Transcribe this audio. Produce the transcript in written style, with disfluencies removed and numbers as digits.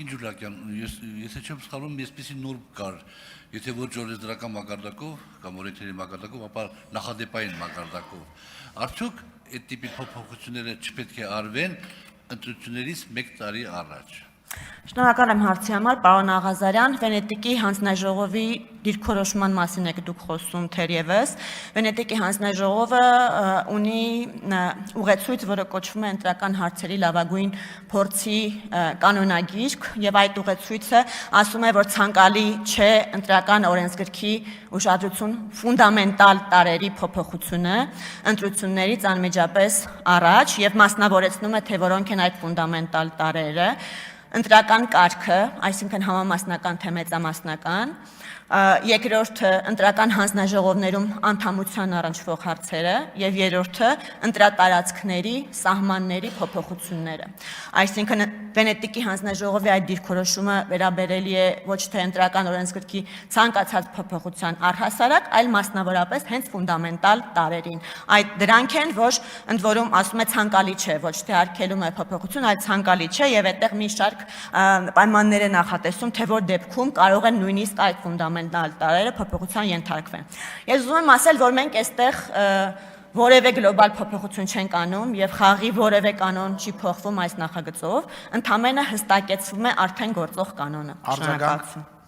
Տիկին Ջուլակյան, ես չեմ սխալվում, այսպեսի նորմ կար, եթե ոչ օրենսդրական մակարդակով կամ օրենքների մակարդակով, ապա նախադեպային մակարդակով։ Արդյոք այդ տիպի փոփոխությունները չպետք է արվեն ընտրություններից 1 տարի առաջ։ Շնորհակալ եմ հարցի համար, պարոն Աղազարյան, Վենետիկի հանձնաժողովի դիրքորոշման մասին եք դուք խոսում թերևս։ Վենետիկի հանձնաժողովը ունի ուղեցույց, որը կոչվում է ընտրական հարցերի լավագույն փորձի կանոնագիրք, եւ այդ ուղեցույցը ասում է, որ ցանկալի չէ ընտրական օրենսգրքի ուշադրություն ֆունդամենտալ տարերի փոփոխությունը ընտրություններից անմիջապես առաջ եւ մասնավորեցնում է, թե որոնք են այդ ֆունդամենտալ տարերը։ Ընտրական կարգը, այսինքն համամասնական թե մեծամասնական, երկրորդը ընտրական հանձնաժողովներում անդամության առնչվող հարցերը եւ երրորդը ընտրատարածքների սահմանների փոփոխությունները։ Այսինքն Վենետիկի հանձնաժողովի այդ դիրքորոշումը վերաբերելի է ոչ թե ընտրական օրենսգրքի ցանկացած փոփոխության առհասարակ, այլ մասնավորապես հենց ֆունդամենտալ տարերին։ Այդ դրանք են, որ ընդ որում ասում է ցանկալի չէ, ոչ թե արգելում է փոփոխություն, այլ ցանկալի չէ եւ այդտեղ մի շարք պայմաններ է նախատեսում, թե որ դեպքում կարող են նույնիսկ այդ ֆունդամենտալ տարերը փոփոխության ենթարկվեն։ Ես ուզում եմ ասել, որ մենք այստեղ որևէ գլոբալ փոփոխություն չենք անում եւ խաղի որևէ կանոն չի փոխվում այս նախագծով, ընդամենը հստակեցվում է արդեն գործող կանոնը։ Արձագանք։